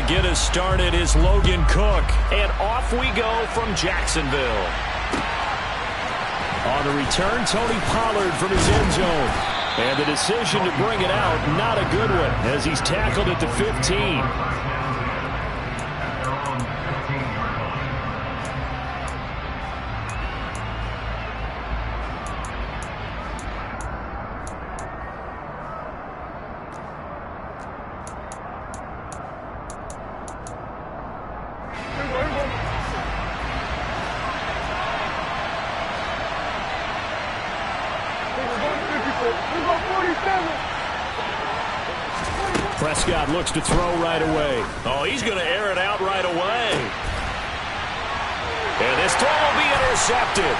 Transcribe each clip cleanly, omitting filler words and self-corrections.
to get us started is Logan Cook. And off we go from Jacksonville. On the return, Tony Pollard from his end zone. And the decision to bring it out, not a good one, as he's tackled at the 15. Prescott looks to throw right away. Oh, he's going to air it out right away. And this throw will be intercepted.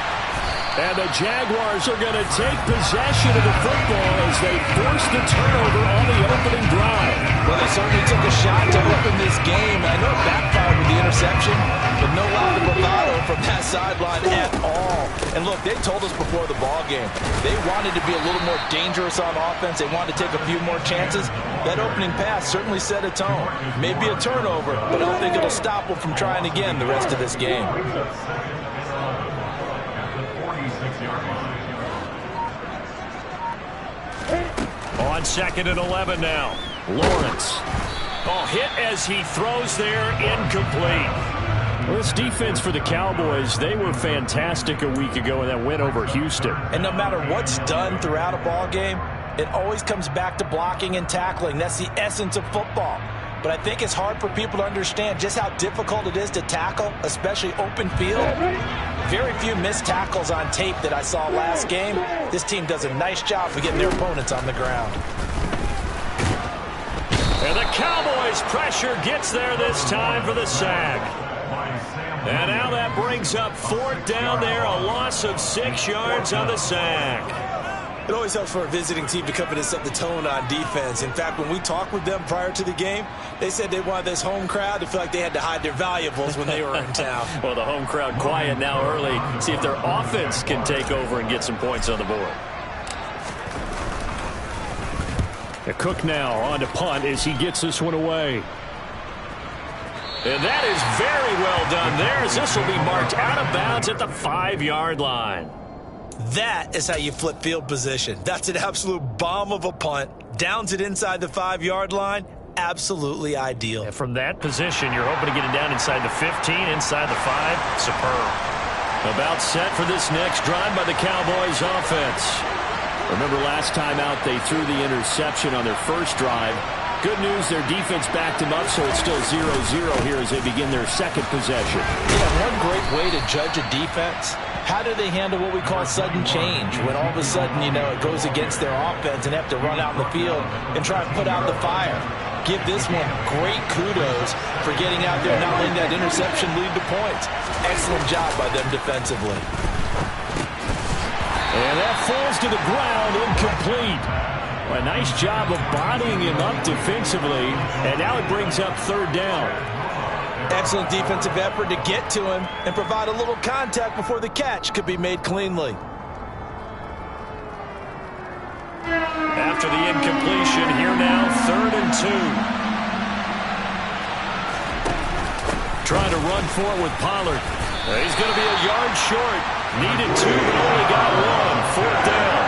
And the Jaguars are going to take possession of the football as they force the turnover on the opening drive. Well, they certainly took a shot to open this game. I know it backfired with the interception, but no lack of bravado from that sideline at all. And look, they told us before the ball game, they wanted to be a little more dangerous on offense. They wanted to take a few more chances. That opening pass certainly set a tone. Maybe a turnover, but I don't think it'll stop them from trying again the rest of this game. On 2nd and 11 now. Lawrence. Oh, hit as he throws there, incomplete. Well, this defense for the Cowboys, they were fantastic a week ago in that win over Houston. And no matter what's done throughout a ball game, it always comes back to blocking and tackling. That's the essence of football. But I think it's hard for people to understand just how difficult it is to tackle, especially open field. Very few missed tackles on tape that I saw last game. This team does a nice job of getting their opponents on the ground. And the Cowboys' pressure gets there this time for the sack. And now that brings up 4th down there, a loss of 6 yards on the sack. It always helps for a visiting team to come in and set the tone on defense. In fact, when we talked with them prior to the game, they said they wanted this home crowd to feel like they had to hide their valuables when they were in town. Well, the home crowd quiet now early. See if their offense can take over and get some points on the board. Cook now on to punt as he gets this one away. And that is very well done there, as this will be marked out of bounds at the 5-yard line. That is how you flip field position. That's an absolute bomb of a punt. Downs it inside the 5-yard line. Absolutely ideal. And from that position, you're hoping to get it down inside the 15, inside the 5. Superb. About set for this next drive by the Cowboys offense. Remember last time out they threw the interception on their first drive. Good news, their defense backed them up, so it's still 0-0 here as they begin their second possession. Yeah, one great way to judge a defense, how do they handle what we call sudden change? When all of a sudden, you know, it goes against their offense and they have to run out in the field and try to put out the fire. Give this one great kudos for getting out there and not letting that interception lead to points. Excellent job by them defensively. And that falls to the ground, incomplete. A nice job of bodying him up defensively, and now it brings up 3rd down. Excellent defensive effort to get to him and provide a little contact before the catch could be made cleanly. After the incompletion, here now, 3rd and 2. Trying to run for it with Pollard. He's going to be a yard short. Needed 2, but only got 1. 4th down.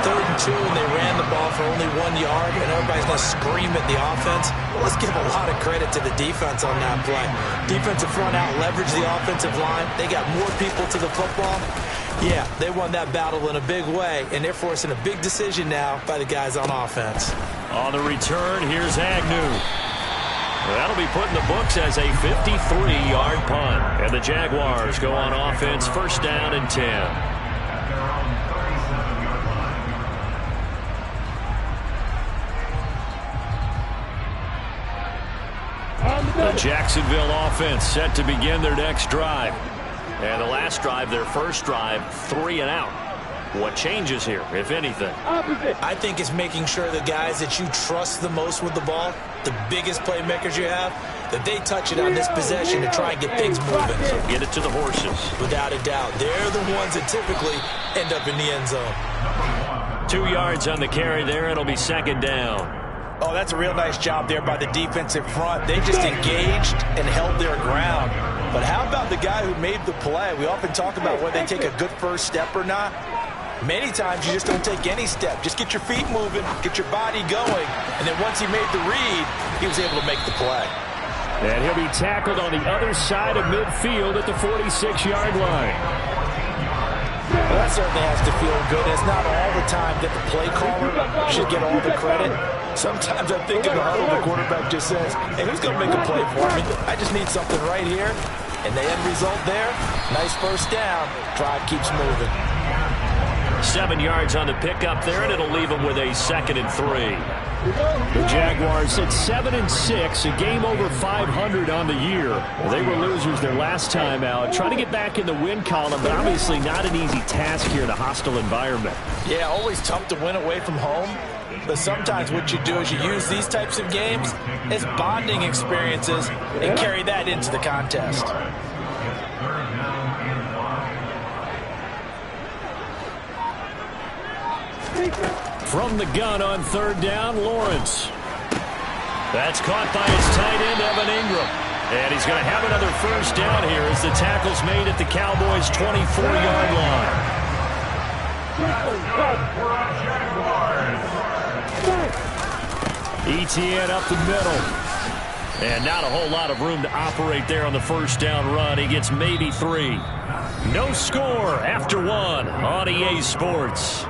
3rd and 2, and they ran the ball for only 1 yard, and everybody's going to scream at the offense. Well, let's give a lot of credit to the defense on that play. Defensive front out leveraged the offensive line. They got more people to the football. Yeah, they won that battle in a big way, and they're forcing a big decision now by the guys on offense. On the return, here's Agnew. That'll be put in the books as a 53-yard punt. And the Jaguars go on offense, 1st down and 10. The Jacksonville offense set to begin their next drive. And the last drive, their first drive, 3 and out. What changes here, if anything? I think it's making sure the guys that you trust the most with the ball, the biggest playmakers you have, that they touch it on this possession to try and get things moving. So get it to the horses. Without a doubt. They're the ones that typically end up in the end zone. 2 yards on the carry there. It'll be 2nd down. Oh, that's a real nice job there by the defensive front. They just engaged and held their ground. But how about the guy who made the play? We often talk about whether they take a good first step or not. Many times you just don't take any step. Just get your feet moving, get your body going. And then once he made the read, he was able to make the play. And he'll be tackled on the other side of midfield at the 46-yard line. Well, that certainly has to feel good. It's not all the time that the play caller should get all the credit. Sometimes I think in the huddle, the quarterback just says, hey, who's going to make a play for me? I just need something right here. And the end result there, nice first down. Drive keeps moving. 7 yards on the pickup there, and it'll leave them with a 2nd and 3. The Jaguars at 7-6, a game over 500 on the year. Well, they were losers their last time out. Trying to get back in the win column, but obviously not an easy task here in a hostile environment. Yeah, always tough to win away from home. But sometimes what you do is you use these types of games as bonding experiences and carry that into the contest. From the gun on 3rd down, Lawrence. That's caught by his tight end, Evan Ingram. And he's going to have another first down here as the tackle's made at the Cowboys' 24-yard line. Etienne up the middle. And not a whole lot of room to operate there on the first down run. He gets maybe 3. No score after 1 on EA Sports.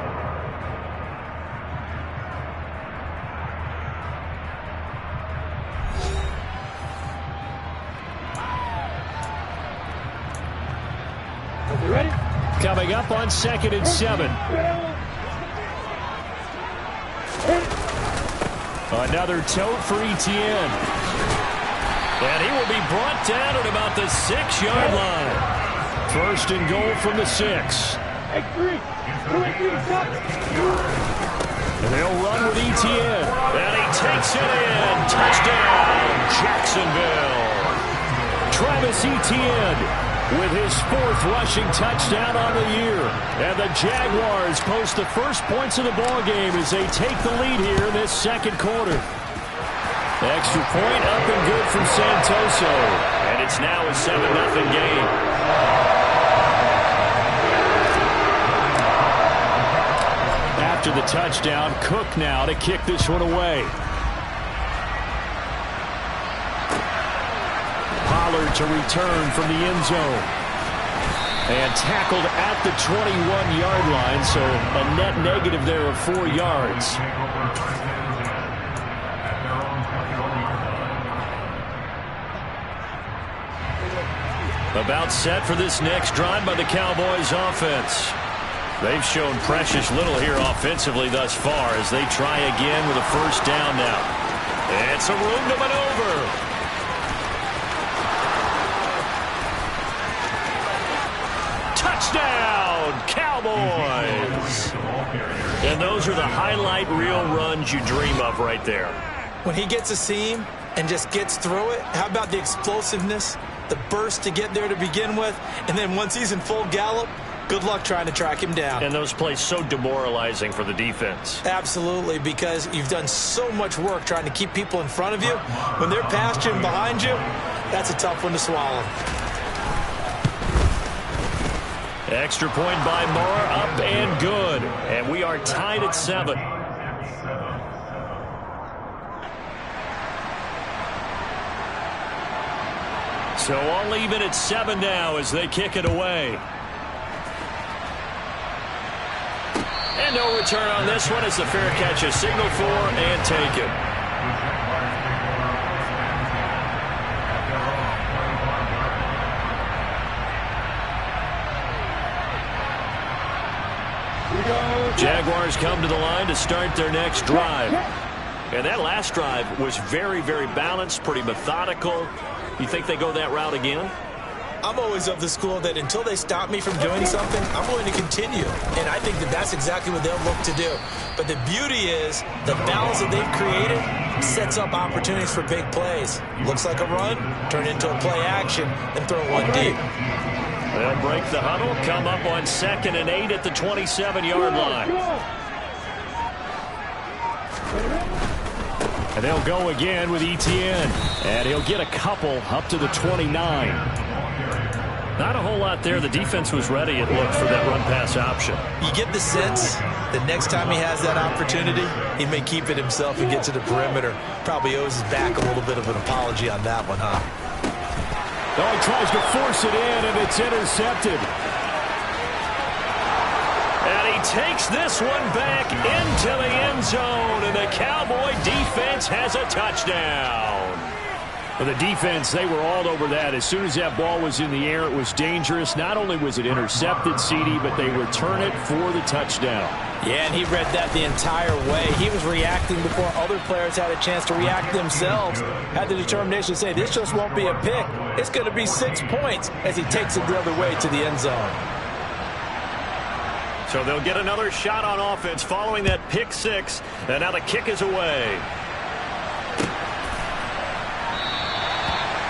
Coming up on 2nd and 7. Another tote for Etienne. And he will be brought down at about the 6-yard line. 1st and goal from the 6. And they'll run with Etienne. And he takes it in. Touchdown, Jacksonville. Travis Etienne with his 4th rushing touchdown on the year. And the Jaguars post the first points of the ballgame as they take the lead here in this 2nd quarter. Extra point up and good from Santoso. And it's now a 7-0 game. After the touchdown, Cook now to kick this one away. Pollard to return from the end zone. And tackled at the 21-yard line, so a net negative there of 4 yards. About set for this next drive by the Cowboys offense. They've shown precious little here offensively thus far as they try again with a first down now. It's a room to maneuver. Touchdown, Cowboys! And those are the highlight reel runs you dream of right there. When he gets a seam and just gets through it, how about the explosiveness, the burst to get there to begin with, and then once he's in full gallop, good luck trying to track him down. And those plays so demoralizing for the defense. Absolutely, because you've done so much work trying to keep people in front of you. When they're past you and behind you, that's a tough one to swallow. Extra point by Moore, up and good. And we are tied at 7. So all even at 7 now as they kick it away. And no return on this one. It's a fair catch, a signal for and taken. Jaguars come to the line to start their next drive. And that last drive was very, very balanced, pretty methodical. You think they go that route again? I'm always of the school that until they stop me from doing something, I'm going to continue. And I think that that's exactly what they'll look to do. But the beauty is the balance that they've created sets up opportunities for big plays. Looks like a run, turn into a play action, and throw one deep. They'll break the huddle, come up on 2nd and 8 at the 27-yard line. And they'll go again with Etienne. And he'll get a couple up to the 29. Not a whole lot there. The defense was ready, it looked, for that run-pass option. You get the sense that next time he has that opportunity, he may keep it himself and get to the perimeter. Probably owes his back a little bit of an apology on that one, huh? Oh, he tries to force it in, and it's intercepted. And he takes this one back into the end zone, and the Cowboy defense has a touchdown. For the defense, they were all over that. As soon as that ball was in the air, it was dangerous. Not only was it intercepted, CD, but they return it for the touchdown. Yeah, and he read that the entire way. He was reacting before other players had a chance to react themselves. Had the determination to say, this just won't be a pick. It's going to be 6 points as he takes it the other way to the end zone. So they'll get another shot on offense following that pick six. And now the kick is away.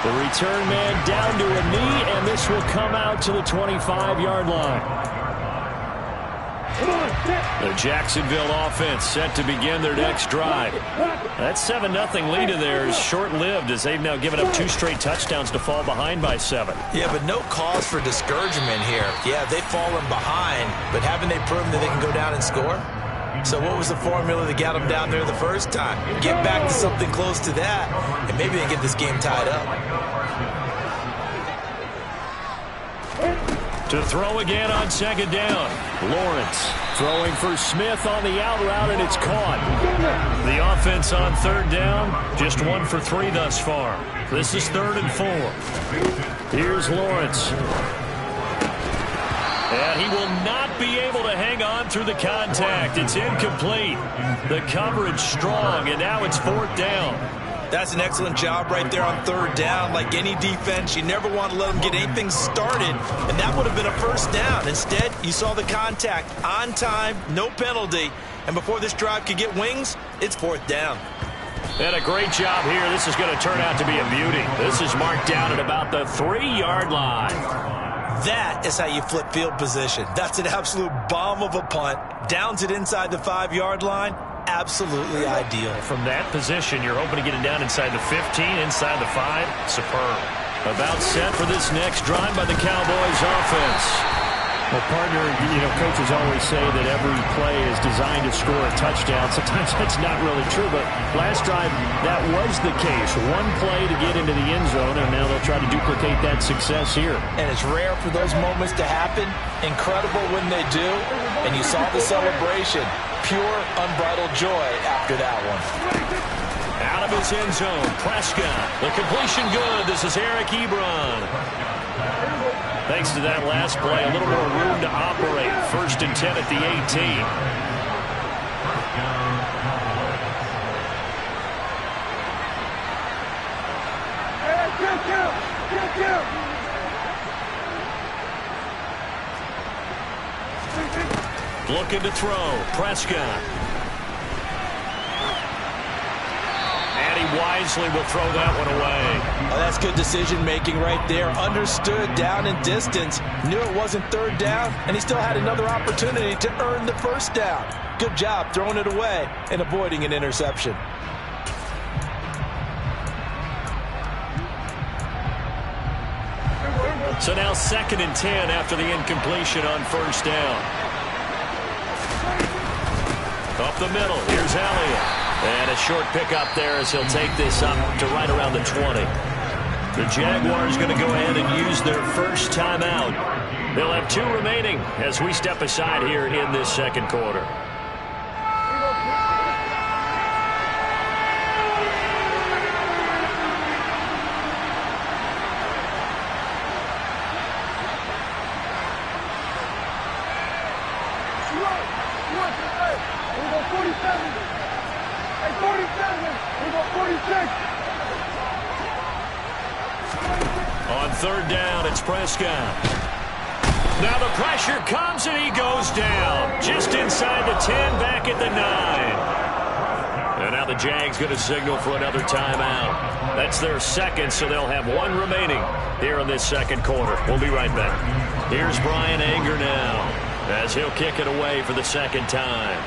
The return man down to a knee, and this will come out to the 25-yard line. The Jacksonville offense set to begin their next drive. That 7-0 lead of theirs short-lived as they've now given up 2 straight touchdowns to fall behind by 7. Yeah, but no cause for discouragement here. Yeah, they've fallen behind, but haven't they proven that they can go down and score? So what was the formula that got them down there the first time? Get back to something close to that, and maybe they get this game tied up. To throw again on second down. Lawrence throwing for Smith on the out route, and it's caught. The offense on third down, just 1 for 3 thus far. This is 3rd and 4. Here's Lawrence. And he will not be able to hang on through the contact. It's incomplete. The coverage strong, and now it's 4th down. That's an excellent job right there on 3rd down. Like any defense, you never want to let them get anything started, and that would have been a 1st down. Instead, you saw the contact on time, no penalty, and before this drive could get wings, it's 4th down. And a great job here. This is going to turn out to be a beauty. This is marked down at about the 3-yard line. That is how you flip field position. That's an absolute bomb of a punt. Downs it inside the 5-yard line. Absolutely ideal. From that position, you're hoping to get it down inside the 15, inside the 5. Superb. About set for this next drive by the Cowboys offense. Well, partner, you know, coaches always say that every play is designed to score a touchdown. Sometimes that's not really true, but last drive, that was the case. 1 play to get into the end zone, and now they'll try to duplicate that success here. And it's rare for those moments to happen. Incredible when they do. And you saw the celebration. Pure, unbridled joy after that one. Out of his end zone, Prescott. The completion good. This is Eric Ebron. Thanks to that last play, a little more room to operate. 1st and 10 at the 18. Looking to throw. Prescott. And he wisely will throw that one away. Oh, that's good decision-making right there. Understood down and distance. Knew it wasn't 3rd down, and he still had another opportunity to earn the 1st down. Good job throwing it away and avoiding an interception. So now 2nd and 10 after the incompletion on 1st down. Up the middle, here's Elliott. And a short pickup there as he'll take this up to right around the 20. The Jaguars going to go ahead and use their first timeout. They'll have 2 remaining as we step aside here in this 2nd quarter. On 3rd down, it's Prescott. Now the pressure comes and he goes down. Just inside the 10, back at the 9. And now the Jags going to signal for another timeout. That's their 2nd, so they'll have 1 remaining here in this 2nd quarter. We'll be right back. Here's Brian Anger now as he'll kick it away for the 2nd time.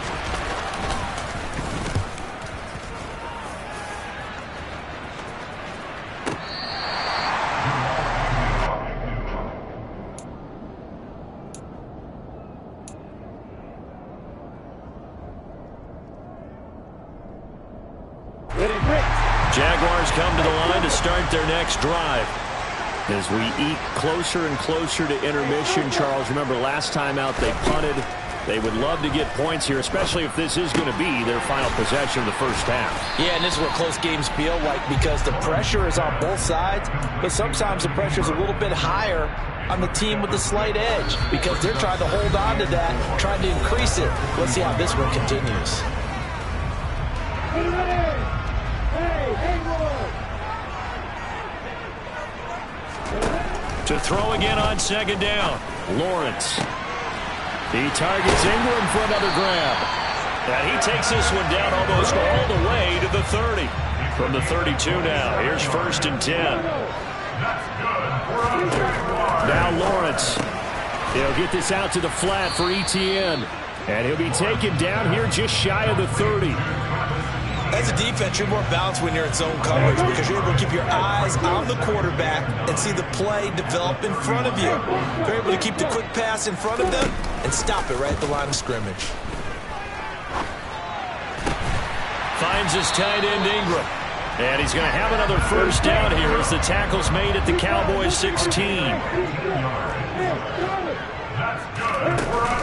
Jaguars come to the line to start their next drive. As we eke closer and closer to intermission, Charles, remember last time out they punted. They would love to get points here, especially if this is going to be their final possession of the first half. Yeah, and this is what close games feel like because the pressure is on both sides, but sometimes the pressure is a little bit higher on the team with the slight edge because they're trying to hold on to that, trying to increase it. Let's see how this one continues. To throw again on second down, Lawrence. He targets Ingram for another grab. And he takes this one down almost all the way to the 30. From the 32 now, here's 1st and 10. Now Lawrence. He'll get this out to the flat for ETN. And he'll be taken down here just shy of the 30. As a defense, you're more balanced when you're in zone coverage because you're able to keep your eyes on the quarterback and see the play develop in front of you. You're able to keep the quick pass in front of them and stop it right at the line of scrimmage. Finds his tight end Ingram. And he's going to have another first down here as the tackle's made at the Cowboys 16.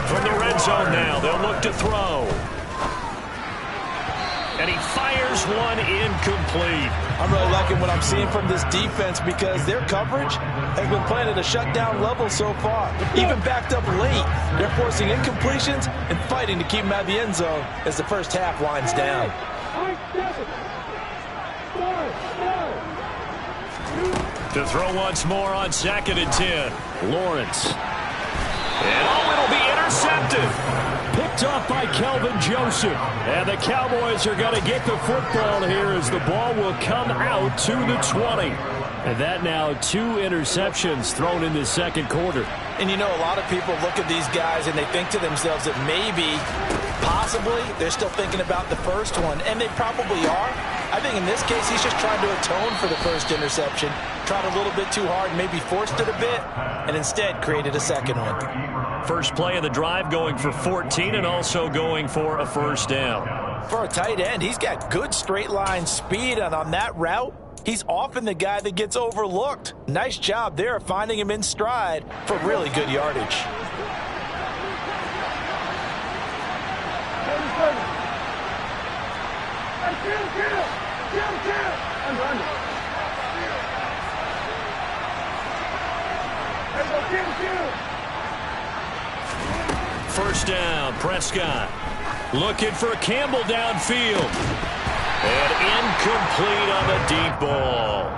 From the red zone now, they'll look to throw. And he fires one incomplete. I'm really liking what I'm seeing from this defense because their coverage has been playing at a shutdown level so far. Even backed up late, they're forcing incompletions and fighting to keep them out of the end zone as the first half winds down. To throw once more on 2nd and 10. Lawrence. And it'll be intercepted. Picked off by Kelvin Joseph. And the Cowboys are going to get the football here as the ball will come out to the 20. And that now 2 interceptions thrown in the second quarter. And you know, a lot of people look at these guys and they think to themselves that maybe, possibly, they're still thinking about the first one. And they probably are. I think in this case, he's just trying to atone for the first interception. Tried a little bit too hard, maybe forced it a bit, and instead created a second one. First play of the drive going for 14 and also going for a first down. For a tight end, he's got good straight line speed, and on that route, he's often the guy that gets overlooked. Nice job there finding him in stride for really good yardage. First down, Prescott. Looking for Campbell downfield. And incomplete on the deep ball.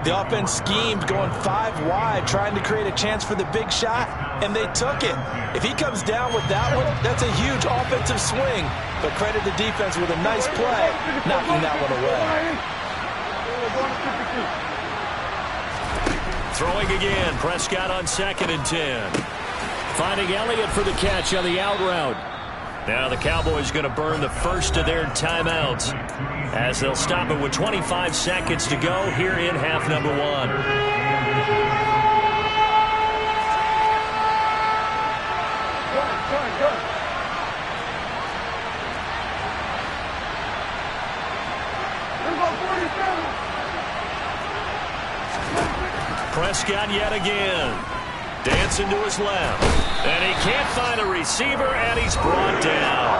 The offense schemed going 5 wide, trying to create a chance for the big shot, and they took it. If he comes down with that one, that's a huge offensive swing. But credit the defense with a nice play, knocking that one away. Throwing again, Prescott on 2nd and 10. Finding Elliott for the catch on the out route. Now the Cowboys going to burn the first of their timeouts as they'll stop it with 25 seconds to go here in half number 1. Prescott yet again. Dancing to his left. And he can't find a receiver, and he's brought down.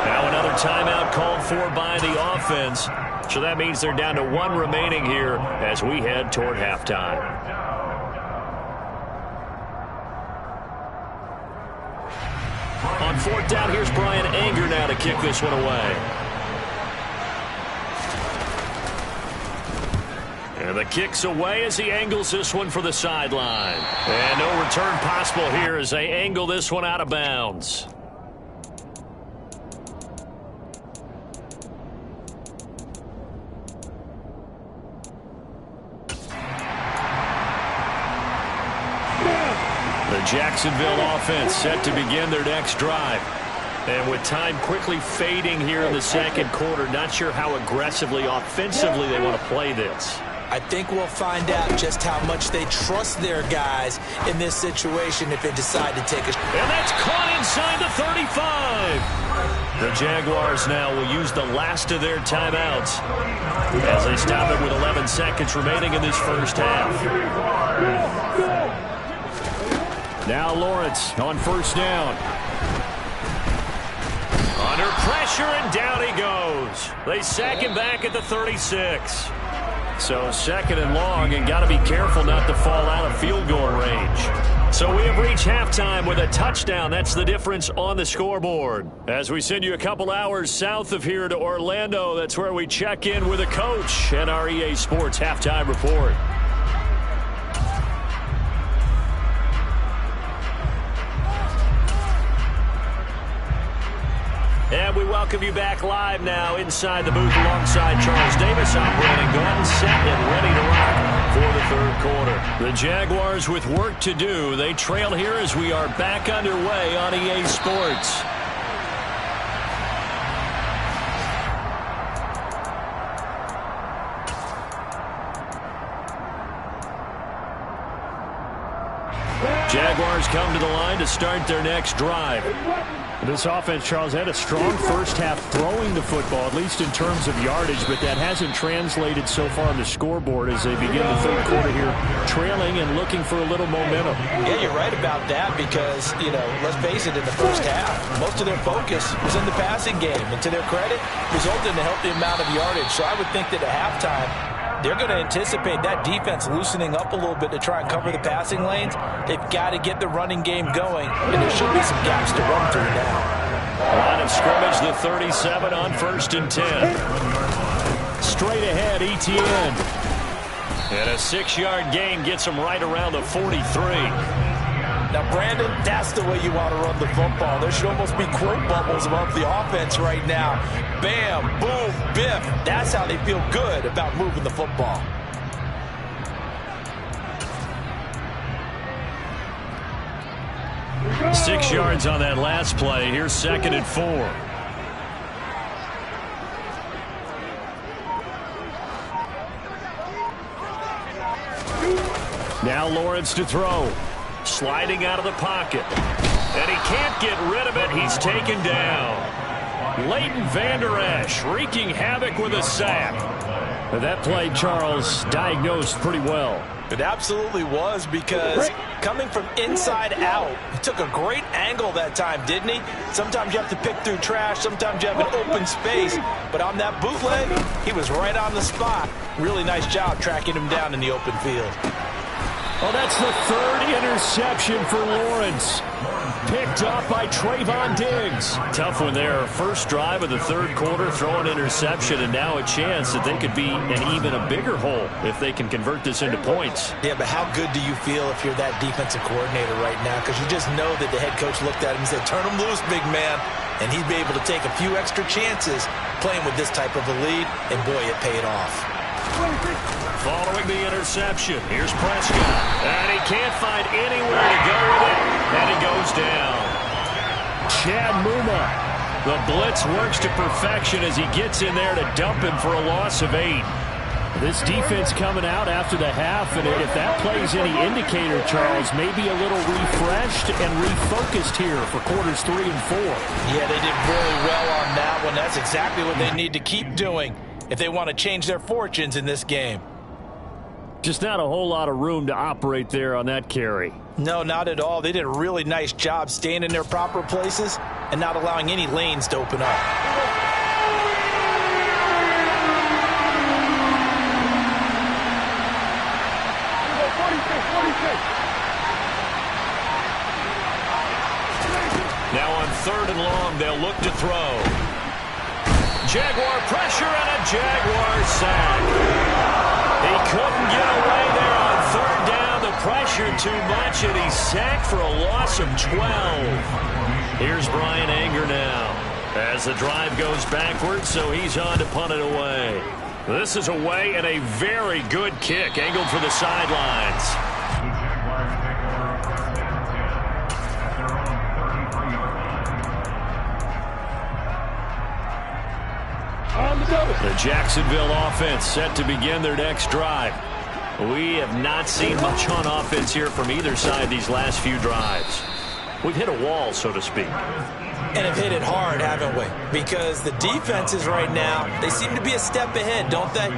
Now another timeout called for by the offense. So that means they're down to 1 remaining here as we head toward halftime. On 4th down, here's Brian Anger now to kick this one away. And the kick's away as he angles this one for the sideline. And no return possible here as they angle this one out of bounds. The Jacksonville offense set to begin their next drive. And with time quickly fading here in the second quarter, not sure how aggressively, offensively they want to play this. I think we'll find out just how much they trust their guys in this situation if they decide to take a... And that's caught inside the 35. The Jaguars now will use the last of their timeouts as they stop it with 11 seconds remaining in this first half. Now Lawrence on first down. Under pressure, and down he goes. They sack him back at the 36. So second and long, and got to be careful not to fall out of field goal range. So we have reached halftime with a touchdown. That's the difference on the scoreboard. As we send you a couple hours south of here to Orlando, that's where we check in with a coach and our EA Sports Halftime Report. And we welcome you back live now inside the booth alongside Charles Davis. I'm Brandon Gordon, set and ready to rock for the third quarter. The Jaguars with work to do. They trail here as we are back underway on EA Sports. Jaguars come to the line to start their next drive. This offense, Charles, had a strong first half throwing the football, at least in terms of yardage, but that hasn't translated so far on the scoreboard as they begin the third quarter here, trailing and looking for a little momentum. Yeah, you're right about that because, let's face it, in the first half, most of their focus was in the passing game. And to their credit, resulted in a healthy amount of yardage. So I would think that at halftime, they're going to anticipate that defense loosening up a little bit to try and cover the passing lanes. They've got to get the running game going, and there should be some gaps to run through now. Line of scrimmage, the 37 on 1st and 10. Straight ahead, ETN. And a 6-yard gain gets him right around the 43. Now, Brandon, that's the way you want to run the football. There should almost be quote bubbles above the offense right now. Bam, boom, biff. That's how they feel good about moving the football. Six yards on that last play. Here's 2nd and 4. Now Lawrence to throw. Sliding out of the pocket. And he can't get rid of it. He's taken down. Leighton Vander Esch wreaking havoc with a sack. That play, Charles, diagnosed pretty well. It absolutely was, because coming from inside out, he took a great angle that time, didn't he? Sometimes you have to pick through trash. Sometimes you have an open space. But on that bootleg, he was right on the spot. Really nice job tracking him down in the open field. Oh, that's the 3rd interception for Lawrence. Picked up by Trayvon Diggs. Tough one there. First drive of the third quarter, throw an interception, and now a chance that they could be in even a bigger hole if they can convert this into points. Yeah, but how good do you feel if you're that defensive coordinator right now? Because you just know that the head coach looked at him and said, turn him loose, big man. And he'd be able to take a few extra chances playing with this type of a lead, and boy, it paid off. Following the interception, here's Prescott. And he can't find anywhere to go with it. And it goes down. Chad Muma. The blitz works to perfection as he gets in there to dump him for a loss of 8. This defense coming out after the half, and if that plays any indicator, Charles, maybe a little refreshed and refocused here for quarters 3 and 4. Yeah, they did really well on that one. That's exactly what they need to keep doing if they want to change their fortunes in this game. Just not a whole lot of room to operate there on that carry. No, not at all. They did a really nice job staying in their proper places and not allowing any lanes to open up. Now on 3rd and long, they'll look to throw. Jaguar pressure and a Jaguar sack. He couldn't get away there on 3rd down. The pressure too much, and he's sacked for a loss of 12. Here's Brian Anger now as the drive goes backwards, so he's on to punt it away. This is away, and a very good kick angled for the sidelines. The Jacksonville offense set to begin their next drive. We have not seen much on offense here from either side these last few drives. We've hit a wall, so to speak. And have hit it hard, haven't we? Because the defenses right now, they seem to be a step ahead, don't they?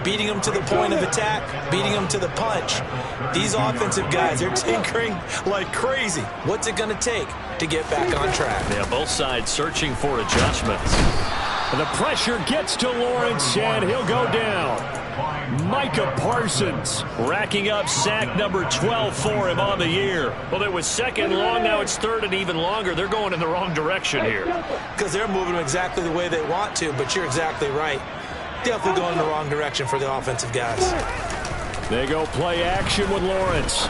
Beating them to the point of attack, beating them to the punch. These offensive guys, they're tinkering like crazy. What's it going to take to get back on track? Yeah, both sides searching for adjustments. And the pressure gets to Lawrence, and he'll go down. Micah Parsons racking up sack number 12 for him on the year. Well, it was second long. Now it's third and even longer. They're going in the wrong direction here. Because they're moving exactly the way they want to, but you're exactly right. Definitely going in the wrong direction for the offensive guys. They go play action with Lawrence.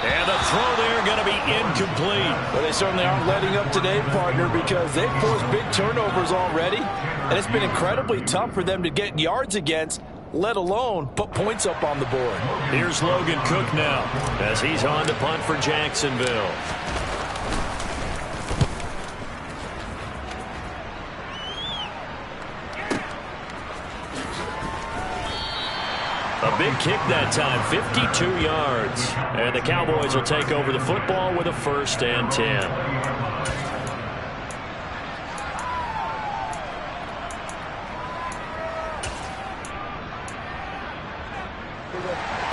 And the throw there going to be incomplete. Well, they certainly aren't letting up today, partner, because they've forced big turnovers already. And it's been incredibly tough for them to get yards against, let alone put points up on the board. Here's Logan Cook now as he's on to punt for Jacksonville. A big kick that time, 52 yards. And the Cowboys will take over the football with a 1st and 10.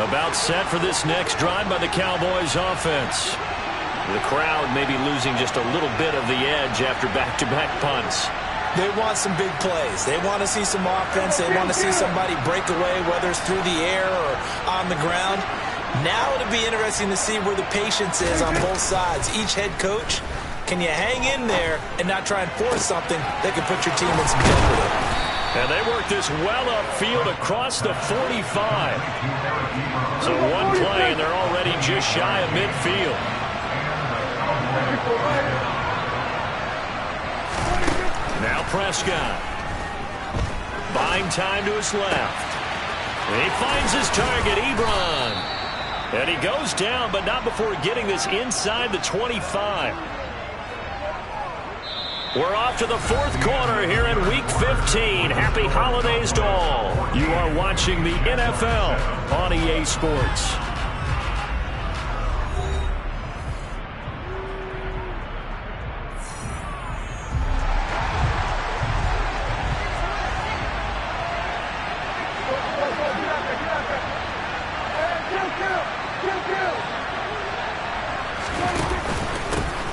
About set for this next drive by the Cowboys offense. The crowd may be losing just a little bit of the edge after back-to-back punts. They want some big plays. They want to see some offense. They want to see somebody break away, whether it's through the air or on the ground. Now it'll be interesting to see where the patience is on both sides. Each head coach, can you hang in there and not try and force something that can put your team in some jeopardy? And they work this well upfield across the 45. So one play, and they're already just shy of midfield. Now Prescott. Buying time to his left. And he finds his target, Ebron. And he goes down, but not before getting this inside the 25. We're off to the 4th quarter here in Week 15. Happy holidays to all. You are watching the NFL on EA Sports.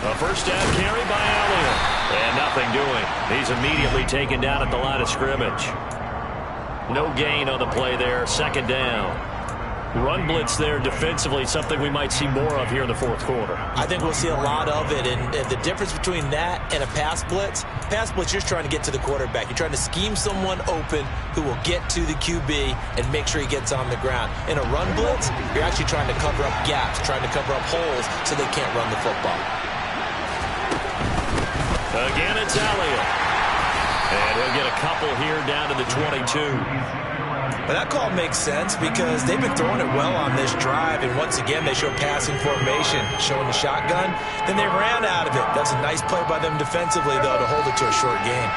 A first down carry by Elliott. And nothing doing. He's immediately taken down at the line of scrimmage. No gain on the play there. 2nd down. Run blitz there defensively, something we might see more of here in the 4th quarter. I think we'll see a lot of it. And the difference between that and a pass blitz, you're trying to get to the quarterback. You're trying to scheme someone open who will get to the QB and make sure he gets on the ground. In a run blitz, you're actually trying to cover up gaps, trying to cover up holes so they can't run the football. Again, it's Elliott. And he'll get a couple here down to the 22. Well, that call makes sense because they've been throwing it well on this drive, and once again they show passing formation, showing the shotgun. Then they ran out of it. That's a nice play by them defensively, though, to hold it to a short game.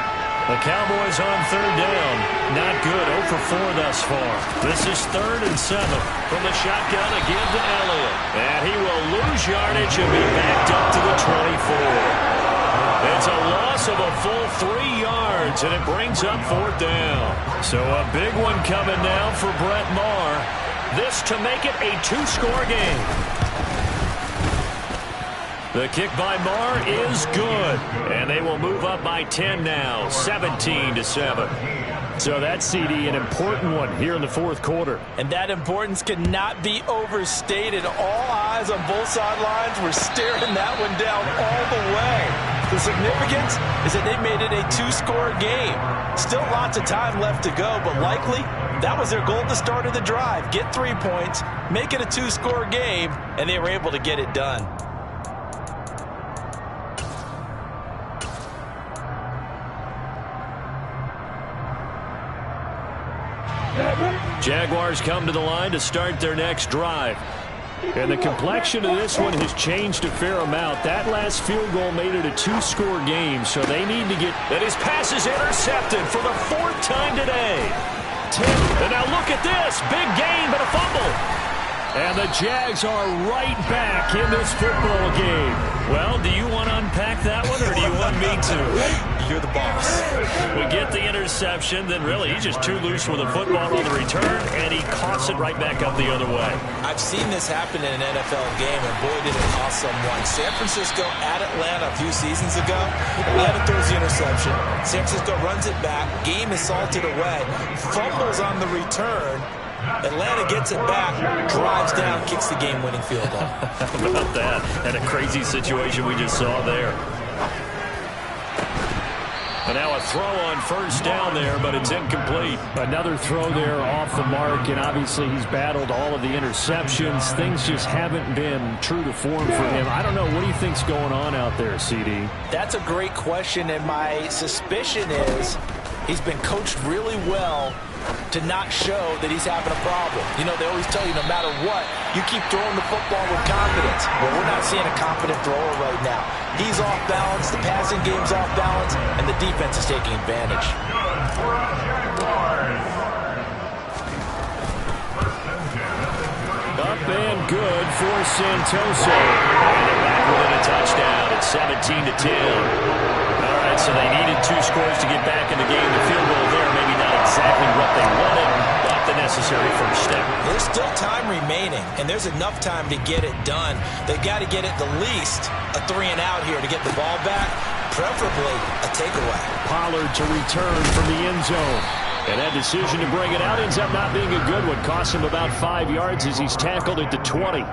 The Cowboys on 3rd down. Not good. 0 for 4 thus far. This is 3rd and 7. From the shotgun again to Elliott. And he will lose yardage and be backed up to the 24. It's a loss of a full 3 yards, and it brings up 4th down. So a big one coming now for Brett Maher. This to make it a 2-score game. The kick by Maher is good, and they will move up by 10 now, 17-7. So that, CD, an important one here in the 4th quarter. And that importance cannot be overstated. All eyes on both sidelines were staring that one down all the way. The significance is that they made it a 2-score game. Still lots of time left to go, but likely that was their goal at the start of the drive. Get 3 points, make it a 2-score game, and they were able to get it done. Jaguars come to the line to start their next drive. And the complexion of this one has changed a fair amount. That last field goal made it a 2-score game, so they need to get... And his pass is intercepted for the 4th time today. 10. And now look at this. Big gain, but a fumble. And the Jags are right back in this football game. Well, do you want to unpack that one, or do you want me to? You're the boss. We get the interception, then really he's just too loose with the football on the return, and he coughs it right back up the other way. I've seen this happen in an NFL game, and boy, did it cost someone. San Francisco at Atlanta a few seasons ago. Atlanta throws the interception. San Francisco runs it back. Game is salted away. Fumbles on the return. Atlanta gets it back, drives down, kicks the game-winning field goal. How about that? And a crazy situation we just saw there. And now a throw on first down there, but it's incomplete. Another throw there off the mark, and obviously he's battled all of the interceptions. Things just haven't been true to form for him. I don't know. What do you think's going on out there, CD? That's a great question, and my suspicion is he's been coached really well to not show that he's having a problem. You know, they always tell you no matter what, you keep throwing the football with confidence. Well, we're not seeing a confident thrower right now. He's off balance, the passing game's off balance, and the defense is taking advantage. Up and good for Santoso. And they're back within a touchdown. It's 17-10. All right, so they needed 2 scores to get back in the game. The field goal there, maybe not exactly what they wanted, but the necessary first step. There's still time remaining, and there's enough time to get it done. They've got to get at the least a 3-and-out here to get the ball back, preferably a takeaway. Pollard to return from the end zone. And that decision to bring it out ends up not being a good one. Cost him about 5 yards as he's tackled at the 20.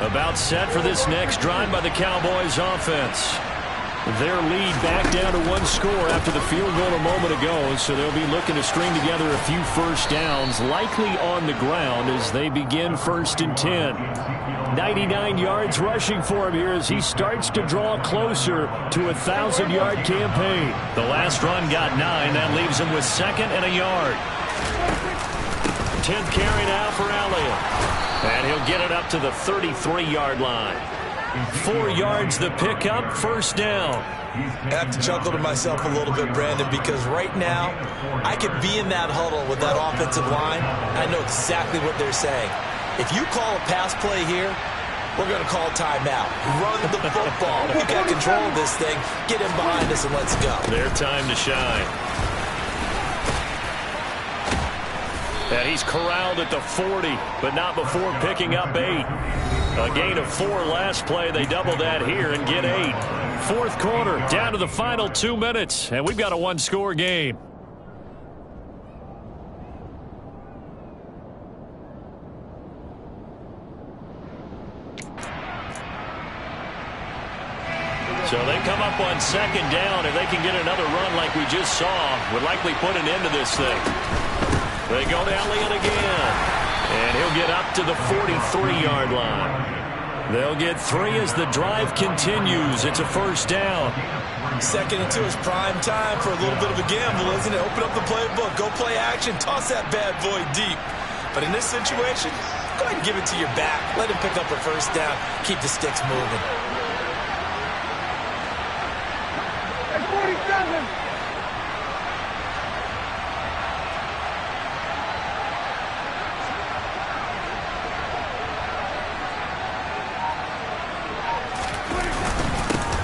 About set for this next drive by the Cowboys offense. Their lead back down to 1 score after the field goal a moment ago, so they'll be looking to string together a few first downs, likely on the ground as they begin 1st and 10. 99 yards rushing for him here as he starts to draw closer to a 1,000-yard campaign. The last run got 9. That leaves him with 2nd and a yard. 10th carry now for Elliott. And he'll get it up to the 33-yard line. 4 yards the pickup, 1st down. I have to chuckle to myself a little bit, Brandon, because right now I could be in that huddle with that offensive line. I know exactly what they're saying. If you call a pass play here, we're going to call timeout. Run the football. We got control of this thing. Get in behind us and let's go. Their time to shine. And he's corralled at the 40, but not before picking up 8. A gain of 4 last play. They double that here and get 8. 4th quarter, down to the final 2 minutes, and we've got a 1-score game. So they come up on 2nd down. If they can get another run like we just saw, would likely put an end to this thing. They go to Elliott again. And he'll get up to the 43-yard line. They'll get 3 as the drive continues. It's a 1st down. 2nd and 2 is prime time for a little bit of a gamble, isn't it? Open up the playbook. Go play action. Toss that bad boy deep. But in this situation, go ahead and give it to your back. Let him pick up a 1st down. Keep the sticks moving. 47.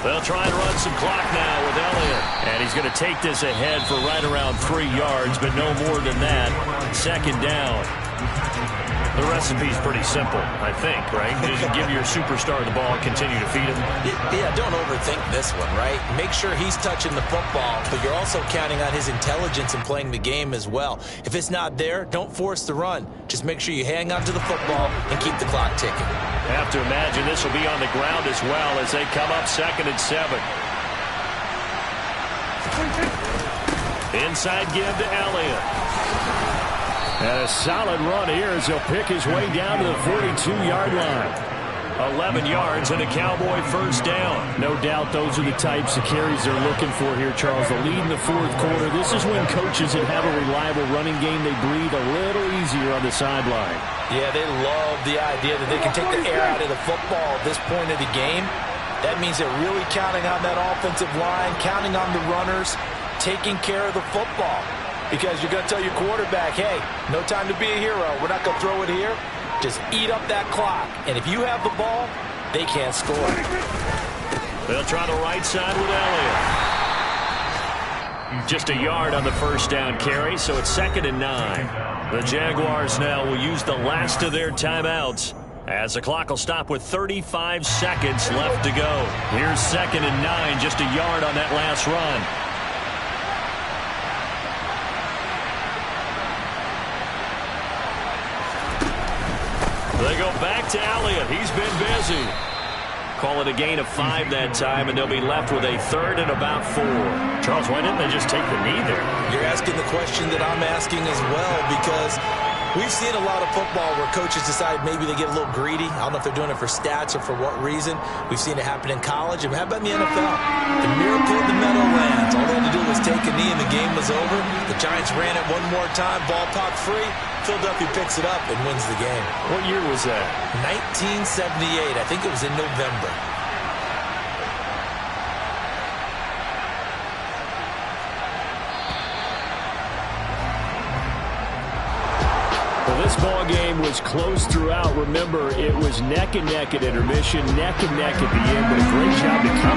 They'll try and run some clock now with Elliott. And he's going to take this ahead for right around 3 yards, but no more than that. 2nd down. The recipe's pretty simple, I think, right? Just give your superstar the ball, continue to feed him. Yeah, don't overthink this one, right? Make sure he's touching the football, but you're also counting on his intelligence in playing the game as well. If it's not there, don't force the run. Just make sure you hang on to the football and keep the clock ticking. Have to imagine this will be on the ground as well as they come up 2nd and 7. Inside give to Elliott. And a solid run here as he'll pick his way down to the 42-yard line. 11 yards and a Cowboy 1st down. No doubt those are the types of carries they're looking for here, Charles. The lead in the 4th quarter. This is when coaches that have a reliable running game, they breathe a little easier on the sideline. Yeah, they love the idea that they can take the air out of the football at this point of the game. That means they're really counting on that offensive line, counting on the runners taking care of the football. Because you're going to tell your quarterback, hey, no time to be a hero. We're not going to throw it here. Just eat up that clock. And if you have the ball, they can't score. They'll try the right side with Elliott. Just a yard on the first down carry, so it's 2nd and 9. The Jaguars now will use the last of their timeouts as the clock will stop with 35 seconds left to go. Here's 2nd and 9, just a yard on that last run. They go back to Elliott. He's been busy. Call it a gain of 5 that time, and they'll be left with a 3rd and about 4. Charles, why didn't they just take the knee there? You're asking the question that I'm asking as well, because we've seen a lot of football where coaches decide maybe they get a little greedy. I don't know if they're doing it for stats or for what reason. We've seen it happen in college. And how about in the NFL? The miracle of the Meadowlands. All they had to do was take a knee and the game was over. The Giants ran it one more time. Ball popped free. Philadelphia picks it up and wins the game. What year was that? 1978. I think it was in November. Well, this ball game was close throughout. Remember, it was neck and neck at intermission, neck and neck at the end, but a great job to come